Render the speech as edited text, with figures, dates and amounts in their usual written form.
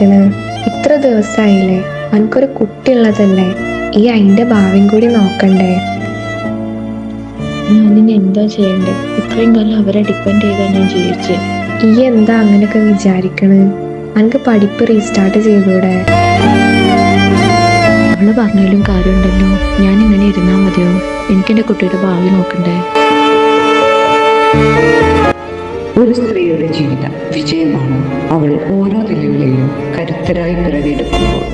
വിചാരിക്കണ്? ഇത്ര ദിവസമായില്ലേ, എനിക്കൊരു കുട്ടിയുള്ളതല്ലേ, ഈ അതിന്റെ ഭാവിയും കൂടി നോക്കണ്ടേ? ഞാൻ ഇനി എന്താ ചെയ്യണ്ടേ? ഇത്രയും കാലം അവരെ ഡിപ്പെൻഡ് ചെയ്താ ഞാൻ ജീവിച്ചേ. ഈ എന്താ അങ്ങനെയൊക്കെ വിചാരിക്കണ്? എനിക്ക് പഠിപ്പ് റീസ്റ്റാർട്ട് ചെയ്തൂടെ? അവള് പറഞ്ഞാലും കാര്യമുണ്ടല്ലോ, ഞാൻ ഇങ്ങനെ ഇരുന്നാ മതിയോ? എനിക്കെന്റെ കുട്ടിയുടെ ഭാവി നോക്കണ്ടേ? ഒരു സ്ത്രീയുടെ ജീവിതം വിജയമാണ് അവൾ ഓരോ നിലവിലെയും കരുത്തരായി പിറവിയെടുക്കുമ്പോൾ.